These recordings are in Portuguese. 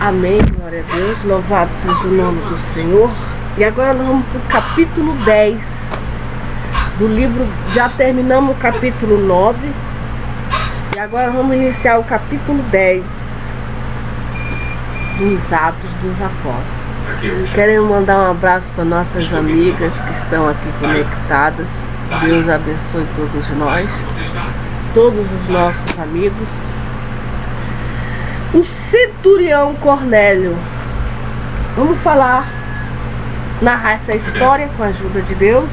Amém, glória a Deus, louvado seja o nome do Senhor. E agora nós vamos para o capítulo 10 do livro. Já terminamos o capítulo 9 e agora vamos iniciar o capítulo 10 dos Atos dos Apóstolos. Queremos mandar um abraço para nossas amigas que estão aqui conectadas. Deus abençoe todos nós, todos os nossos amigos. O centurião Cornélio. Vamos narrar essa história com a ajuda de Deus,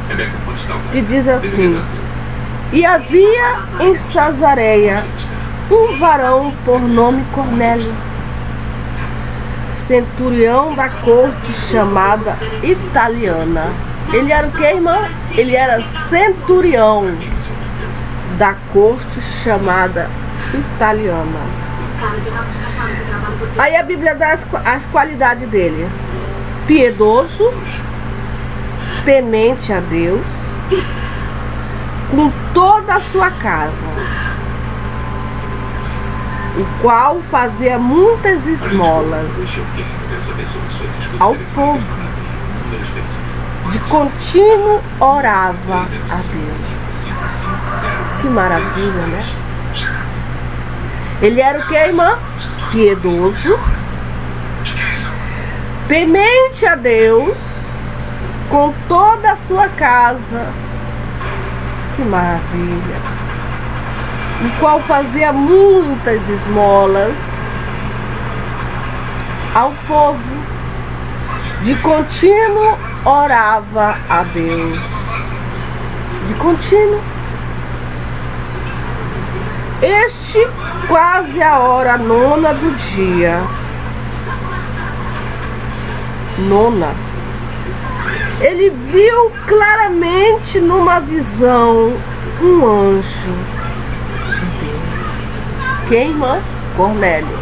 que diz assim: e havia em Cesareia um varão por nome Cornélio, centurião da corte chamada italiana. Ele era o que, irmã? Ele era centurião da corte chamada italiana. Aí a Bíblia dá as qualidades dele: piedoso, temente a Deus, com toda a sua casa, o qual fazia muitas esmolas ao povo, de contínuo orava a Deus. Que maravilha, né? Ele era o que, irmã? Piedoso, temente a Deus, com toda a sua casa. Que maravilha! O qual fazia muitas esmolas ao povo, de contínuo orava a Deus. De contínuo. Este quase a hora nona do dia. Nona. Ele viu claramente numa visão um anjo de Deus. Quem, irmã? Cornélio.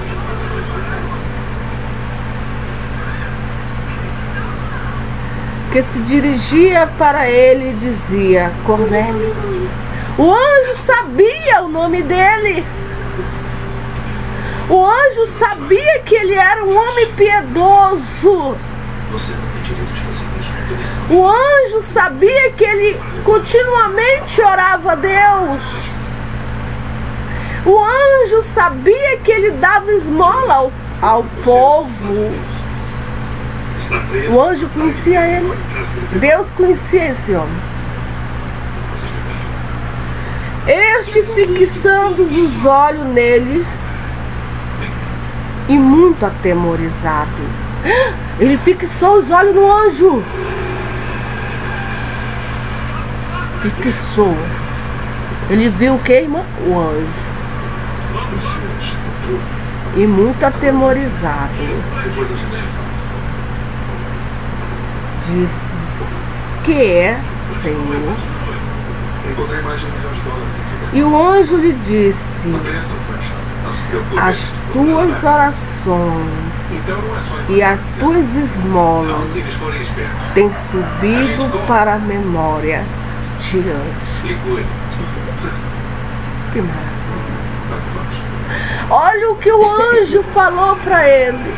Que se dirigia para ele e dizia: Cornélio. O anjo sabia o nome dele. O anjo sabia que ele era um homem piedoso. Você não tem direito de fazer isso. O anjo sabia que ele continuamente orava a Deus. O anjo sabia que ele dava esmola ao povo. O anjo conhecia ele. Deus conhecia esse homem. Este, fixando os olhos nele, e muito atemorizado, ele fixou os olhos no anjo. Fixou. Ele viu o que, irmã? O anjo. E muito atemorizado, disse: que é, Senhor? E o anjo lhe disse: as tuas orações e as tuas esmolas têm subido para a memória diante de Deus. Que maravilha! Olha o que o anjo falou para ele.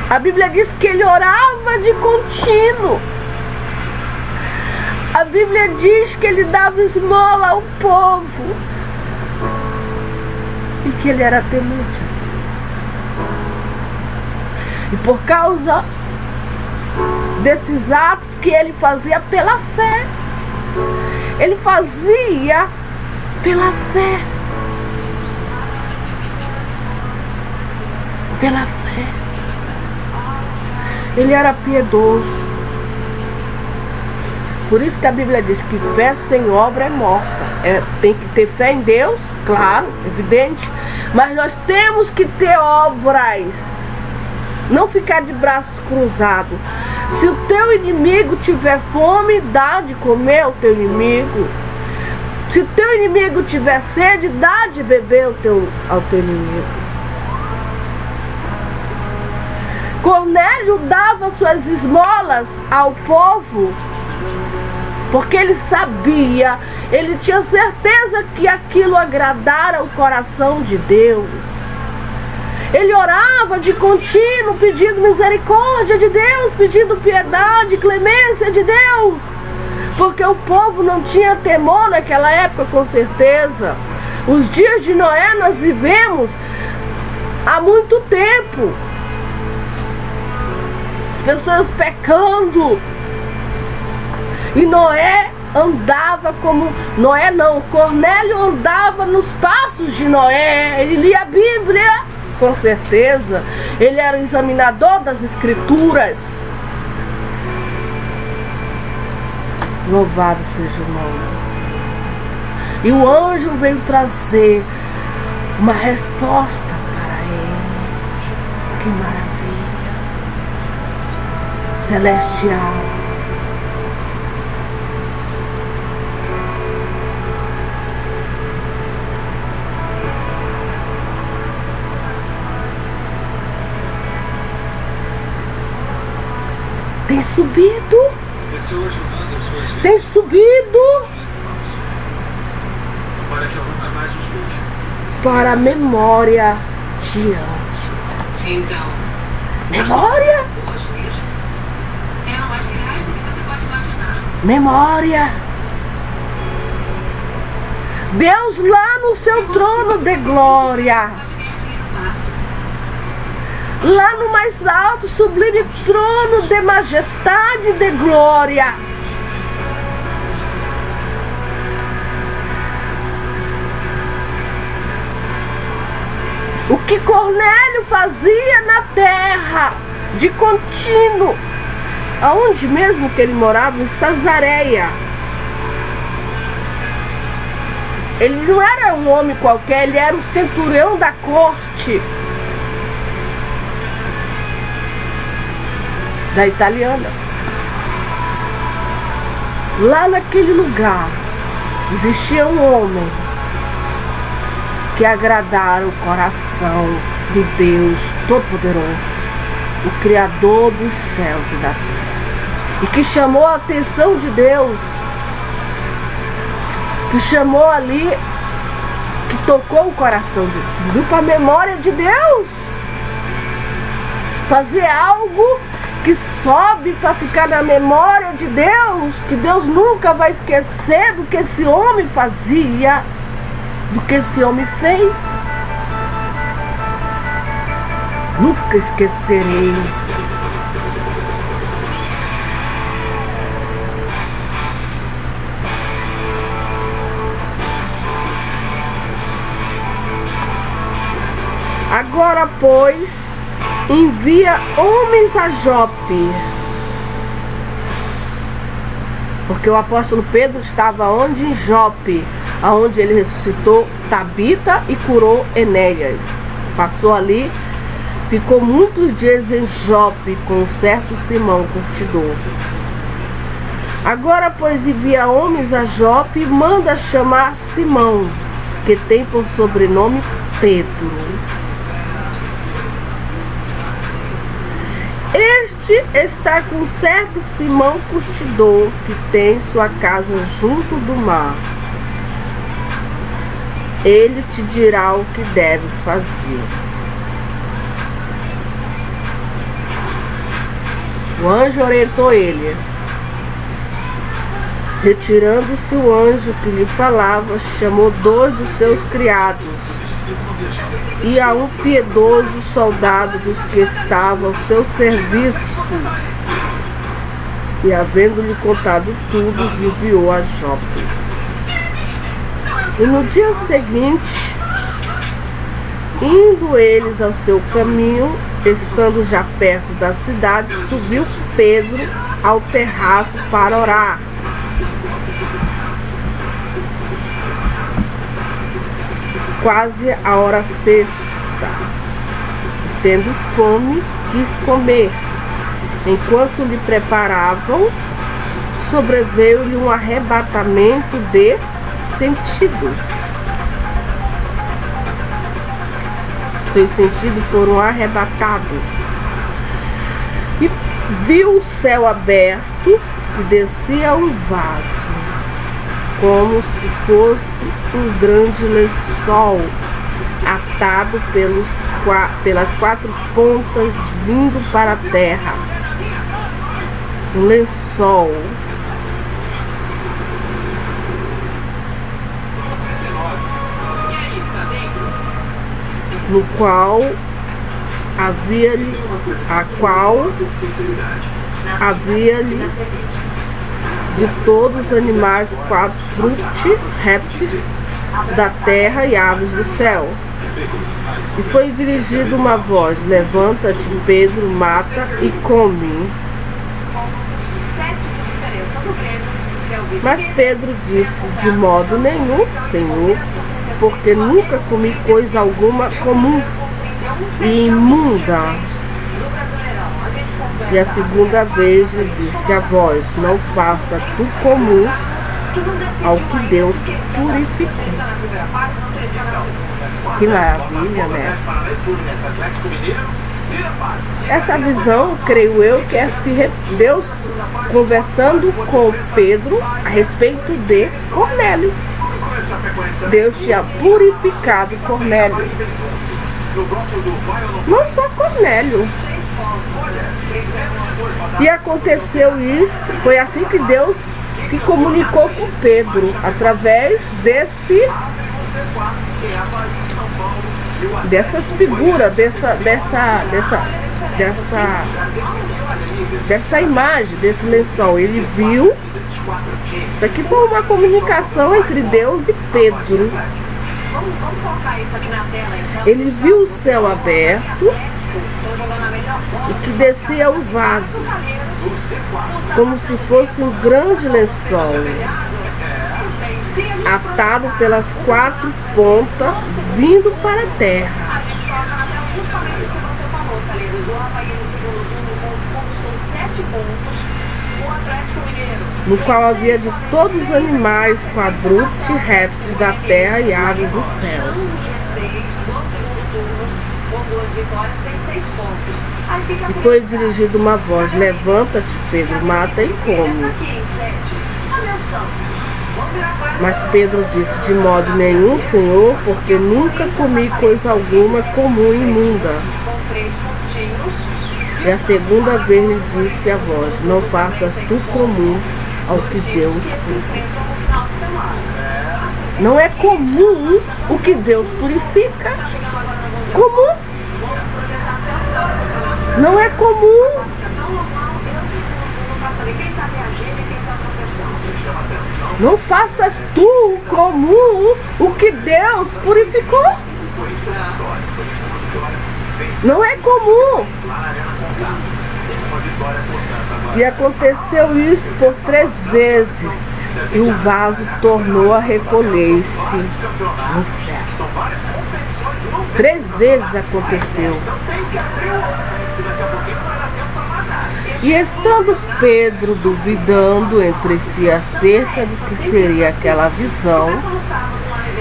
A Bíblia diz que ele orava de contínuo. A Bíblia diz que ele dava esmola ao povo e que ele era temente a Deus. E por causa desses atos que ele fazia pela fé, ele fazia pela fé. Pela fé. Ele era piedoso. Por isso que a Bíblia diz que fé sem obra é morta. Tem que ter fé em Deus, claro, evidente. Mas nós temos que ter obras. Não ficar de braços cruzados. Se o teu inimigo tiver fome, dá de comer ao teu inimigo. Se o teu inimigo tiver sede, dá de beber ao teu inimigo. Cornélio dava suas esmolas ao povo, porque ele sabia, ele tinha certeza que aquilo agradara o coração de Deus. Ele orava de contínuo, pedindo misericórdia de Deus, pedindo piedade, clemência de Deus. Porque o povo não tinha temor naquela época, com certeza. Os dias de Noé nós vivemos há muito tempo. As pessoas pecando. E Noé andava como... Noé não, Cornélio andava nos passos de Noé. Ele lia a Bíblia, com certeza. Ele era o examinador das Escrituras. Louvado seja o nome do Senhor. E o anjo veio trazer uma resposta para ele. Que maravilha! Celestial. Tem subido. Tem subido para que eu nunca mais os veja. Para a memória diante. Então, Memória? hoje mesmo, eram mais reais do que você pode imaginar. Memória. Deus lá no seu trono de glória. Pode ganhar dinheiro fácil. Lá no mais alto, sublime trono de majestade e de glória. O que Cornélio fazia na terra, de contínuo. Aonde mesmo que ele morava? Em Cesareia. Ele não era um homem qualquer, ele era o centurião da corte da italiana. Lá naquele lugar existia um homem que agradara o coração do Deus Todo-Poderoso, o Criador dos céus e da terra, e que chamou a atenção de Deus, que chamou ali, que tocou o coração de Deus, subiu para a memória de Deus, fazer algo que sobe para ficar na memória de Deus, que Deus nunca vai esquecer do que esse homem fazia, do que esse homem fez. Nunca esquecerei. Agora, pois, envia homens a Jope. Porque o apóstolo Pedro estava onde? Em Jope, aonde ele ressuscitou Tabita e curou Enéas. Passou ali, ficou muitos dias em Jope com um certo Simão curtidor. Agora, pois, envia homens a Jope e manda chamar Simão, que tem por sobrenome Pedro. Este está com certo Simão curtidor, que tem sua casa junto do mar. Ele te dirá o que deves fazer. O anjo orientou ele. Retirando-se o anjo que lhe falava, chamou 2 dos seus criados e a um piedoso soldado dos que estavam ao seu serviço. E, havendo-lhe contado tudo, os enviou a Jope. E no dia seguinte, indo eles ao seu caminho, estando já perto da cidade, subiu Pedro ao terraço para orar. Quase a hora sexta, tendo fome, quis comer. Enquanto lhe preparavam, sobreveio-lhe um arrebatamento de sentidos. Seus sentidos foram arrebatados. E viu o céu aberto, que descia um vaso, como se fosse um grande lençol, a atado pelas 4 pontas, vindo para a terra. Um lençol. No qual havia-lhe de todos os animais quadrúpedes, répteis da terra e aves do céu. E foi dirigida uma voz: levanta-te, Pedro, mata e come. Mas Pedro disse: de modo nenhum, Senhor, porque nunca comi coisa alguma comum e imunda. E a segunda vez lhe disse a voz: não faça tu comum ao que Deus purificou. Que maravilha, né? Essa visão, creio eu, que é Deus conversando com Pedro a respeito de Cornélio. Deus tinha purificado Cornélio. Não só Cornélio. E aconteceu isso, foi assim que Deus se comunicou com Pedro, através dessas figuras, dessa imagem, desse lençol. Ele viu, isso aqui foi uma comunicação entre Deus e Pedro. Ele viu o céu aberto e que descia um vaso, como se fosse um grande lençol, atado pelas 4 pontas, vindo para a terra. No qual havia de todos os animais, quadrúpedes, répteis da terra e aves do céu. E foi dirigida uma voz: levanta-te, Pedro, mata e come. Mas Pedro disse: de modo nenhum, Senhor, porque nunca comi coisa alguma comum e imunda. E a segunda vez lhe disse a voz: não faças tu comum ao que Deus purifica. Não é comum o que Deus purifica. Comum. Não é comum. Não faças tu comum o que Deus purificou. Não é comum. E aconteceu isso por 3 vezes, e o vaso tornou a recolher-se no céu. 3 vezes aconteceu. E estando Pedro duvidando entre si acerca do que seria aquela visão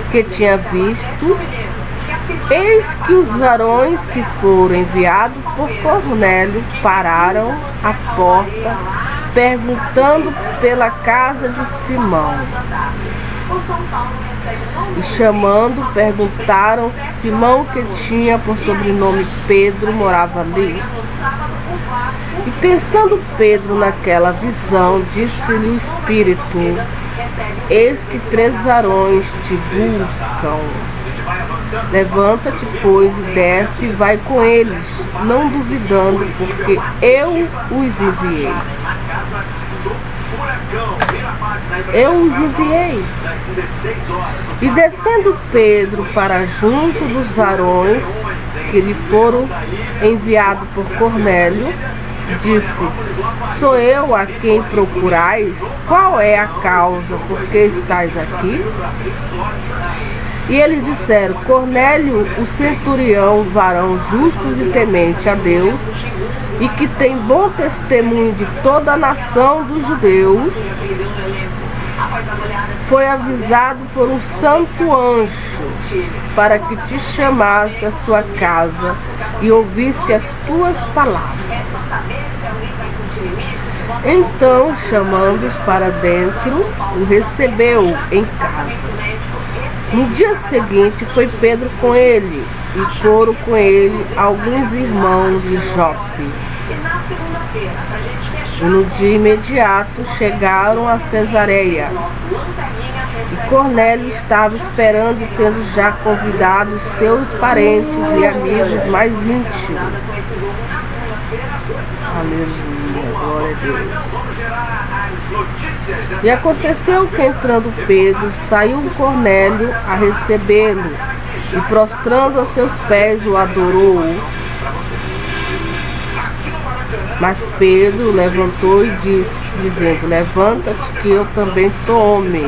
que tinha visto, eis que os varões que foram enviados por Cornélio pararam à porta, perguntando pela casa de Simão. E chamando, perguntaram se Simão, que tinha por sobrenome Pedro, morava ali. E pensando Pedro naquela visão, disse-lhe o Espírito: eis que 3 varões te buscam. Levanta-te, pois, e desce e vai com eles, não duvidando, porque eu os enviei. Eu os enviei. E descendo Pedro para junto dos varões que lhe foram enviados por Cornélio, disse: sou eu a quem procurais? Qual é a causa por que estáis aqui? E eles disseram: Cornélio, o centurião, varão justo e temente a Deus, e que tem bom testemunho de toda a nação dos judeus, foi avisado por um santo anjo para que te chamasse à sua casa e ouvisse as tuas palavras. Então, chamando-os para dentro, o recebeu em casa. No dia seguinte foi Pedro com ele, e foram com ele alguns irmãos de Jope. E no dia imediato chegaram a Cesareia. E Cornélio estava esperando, tendo já convidado seus parentes e amigos mais íntimos. Aleluia, glória a Deus. E aconteceu que, entrando Pedro, saiu Cornélio a recebê-lo, e prostrando aos seus pés o adorou. Mas Pedro levantou e disse, dizendo: levanta-te, que eu também sou homem.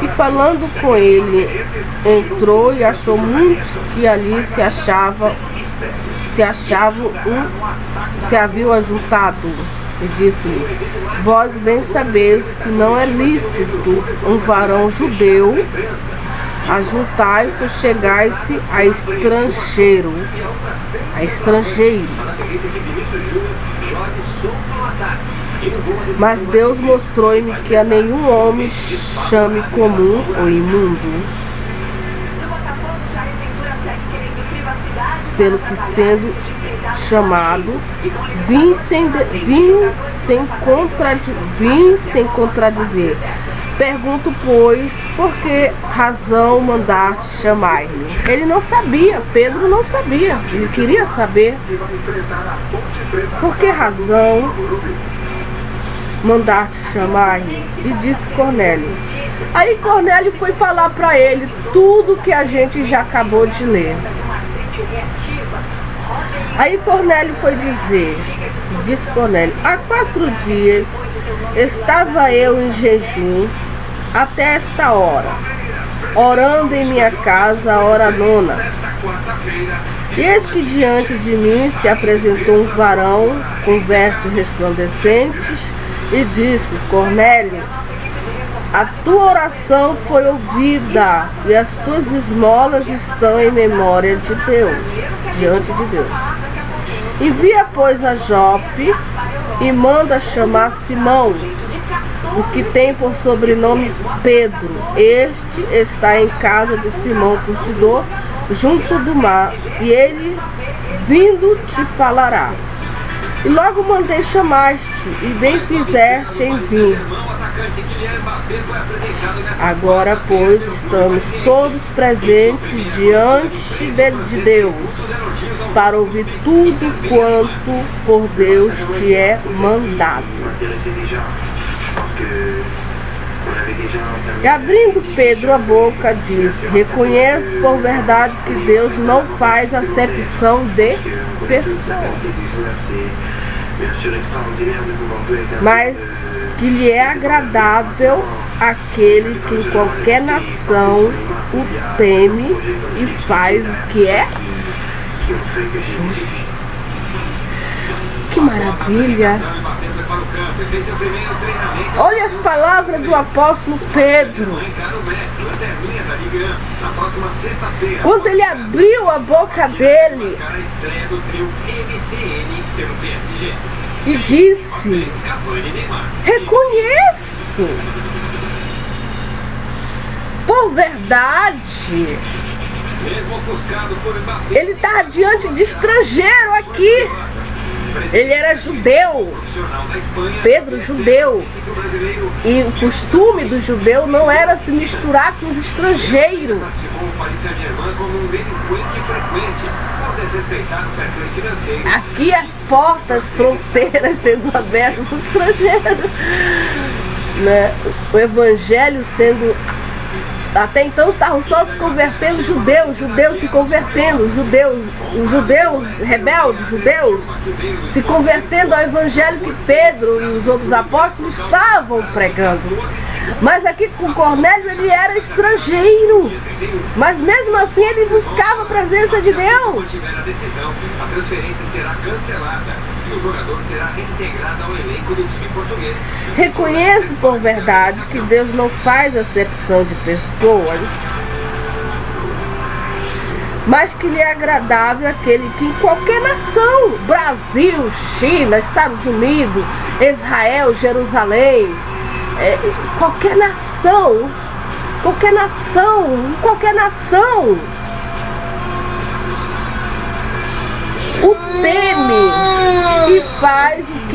E falando com ele, entrou e achou muitos que ali se haviam ajuntado. E disse-lhe: vós bem sabeis que não é lícito um varão judeu ajuntai-se ou chegai-se a estrangeiros. Mas Deus mostrou-me que a nenhum homem chame comum ou imundo, pelo que sendo chamado, vim sem contradizer. Pergunto, pois, por que razão mandaste chamar-me? Ele não sabia, Pedro não sabia, ele queria saber. Por que razão mandaste chamar-me? E disse Cornélio. Aí Cornélio foi falar para ele tudo que a gente já acabou de ler. Aí Cornélio foi dizer, disse Cornélio: há 4 dias estava eu em jejum até esta hora, orando em minha casa a hora 9. E eis que diante de mim se apresentou um varão com vestes resplandecentes e disse: Cornélio, a tua oração foi ouvida e as tuas esmolas estão em memória de Deus, diante de Deus. Envia, pois, a Jope e manda chamar Simão, o que tem por sobrenome Pedro. Este está em casa de Simão Curtidor, junto do mar, e ele, vindo, te falará. E logo mandei chamar-te, e bem fizeste em vir. Agora, pois, estamos todos presentes diante de Deus, para ouvir tudo quanto por Deus te é mandado. E abrindo Pedro a boca, disse: reconheço por verdade que Deus não faz acepção de pessoas, mas que lhe é agradável aquele que em qualquer nação o teme e faz o que é justo. Que maravilha! Olha as palavras do apóstolo Pedro. Quando ele abriu a boca dele e disse: reconheço por verdade. Ele está diante de estrangeiro aqui. Ele era judeu, Pedro judeu, e o costume do judeu não era se misturar com os estrangeiros. Aqui as portas, fronteiras sendo abertas para os estrangeiros, né? O evangelho sendo... Até então estavam só se convertendo judeus se convertendo, os judeus rebeldes, judeus se convertendo ao evangelho que Pedro e os outros apóstolos estavam pregando. Mas aqui com Cornélio ele era estrangeiro, mas mesmo assim ele buscava a presença de Deus. A transferência será cancelada e o jogador será reintegrado ao elenco do time português. Reconheço por verdade que Deus não faz acepção de pessoas, mas que lhe é agradável aquele que em qualquer nação, Brasil, China, Estados Unidos, Israel, Jerusalém, qualquer nação,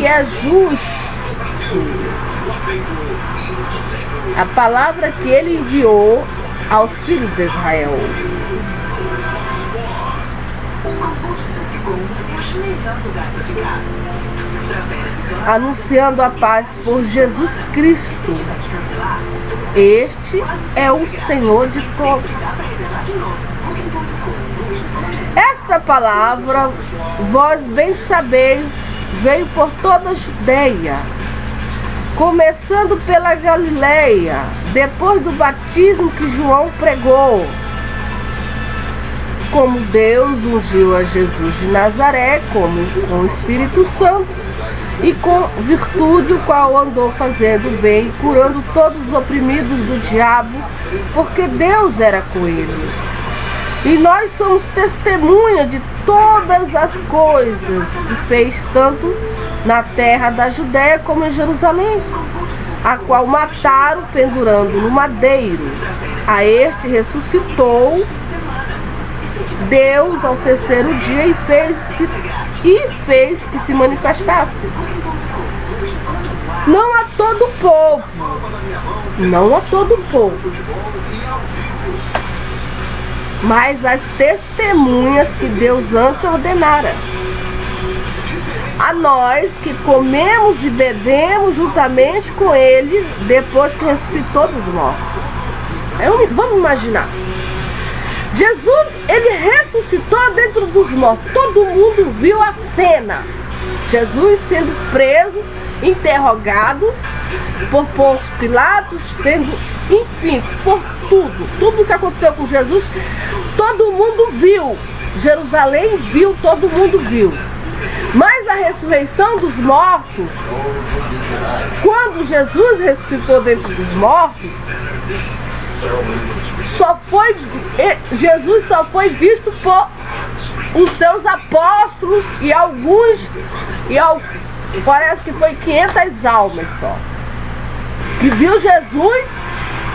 que é justo. A palavra que ele enviou aos filhos de Israel. Anunciando a paz por Jesus Cristo. Este é o Senhor de todos. Esta palavra, vós bem sabeis, veio por toda a Judeia, começando pela Galileia, depois do batismo que João pregou, como Deus ungiu a Jesus de Nazaré, como com o Espírito Santo e com virtude, o qual andou fazendo bem, curando todos os oprimidos do diabo, porque Deus era com ele. E nós somos testemunha de todas as coisas que fez, tanto na terra da Judéia como em Jerusalém, a qual mataram pendurando no madeiro. A este ressuscitou Deus ao terceiro dia e fez que se manifestasse. Não a todo o povo, não a todo o povo, mas as testemunhas que Deus antes ordenara. A nós que comemos e bebemos juntamente com ele, depois que ressuscitou dos mortos. Vamos imaginar. Jesus, ele ressuscitou dentro dos mortos. Todo mundo viu a cena. Jesus sendo preso, interrogados por Pôncio Pilatos, enfim, por tudo que aconteceu com Jesus, todo mundo viu. Jerusalém viu, todo mundo viu. Mas a ressurreição dos mortos, quando Jesus ressuscitou dentro dos mortos, Jesus só foi visto por os seus apóstolos e parece que foi 500 almas só, que viu Jesus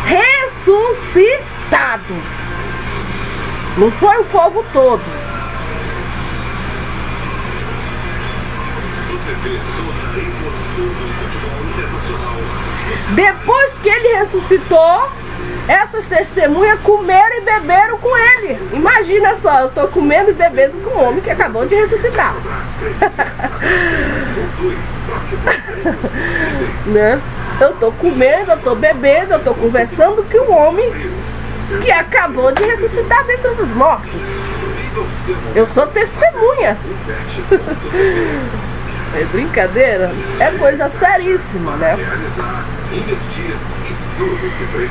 ressuscitado. Não foi o povo todo. Depois que ele ressuscitou, essas testemunhas comeram e beberam com ele. Imagina só, eu estou comendo e bebendo com um homem que acabou de ressuscitar. Né? Eu estou comendo, eu estou bebendo, eu estou conversando com um homem que acabou de ressuscitar dentro dos mortos. Eu sou testemunha. É brincadeira? É coisa seríssima, né?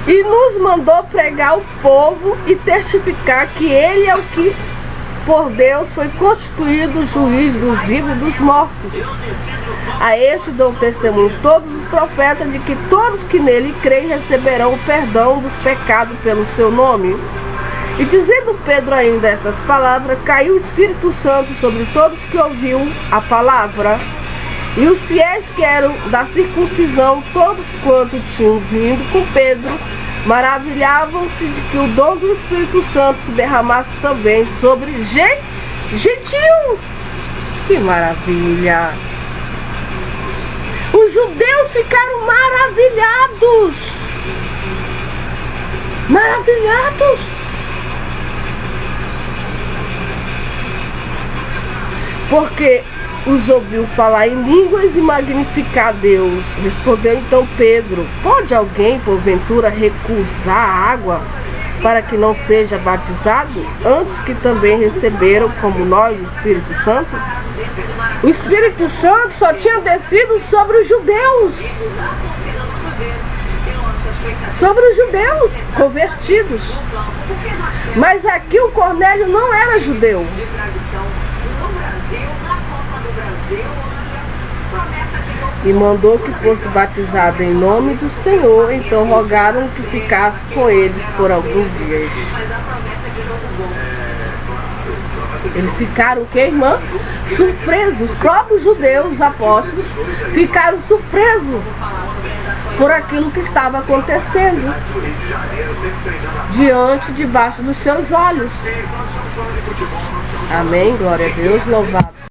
E nos mandou pregar ao povo e testificar que ele é o que por Deus foi constituído juiz dos vivos e dos mortos. A este dão testemunho todos os profetas de que todos que nele creem receberão o perdão dos pecados pelo seu nome. E dizendo Pedro ainda estas palavras, caiu o Espírito Santo sobre todos que ouviu a palavra. E os fiéis que eram da circuncisão, todos quanto tinham vindo com Pedro, maravilhavam-se de que o dom do Espírito Santo se derramasse também sobre gentios. Que maravilha! Os judeus ficaram maravilhados. Maravilhados. Porque os ouviu falar em línguas e magnificar Deus. Respondeu então Pedro: pode alguém, porventura, recusar a água para que não seja batizado, antes que também receberam, como nós, o Espírito Santo? O Espírito Santo só tinha descido sobre os judeus. Sobre os judeus convertidos. Mas aqui o Cornélio não era judeu. E mandou que fosse batizado em nome do Senhor. Então rogaram que ficasse com eles por alguns dias. Eles ficaram o que, irmã? Surpresos. Os próprios judeus, os apóstolos, ficaram surpresos por aquilo que estava acontecendo debaixo dos seus olhos. Amém, glória a Deus, louvado.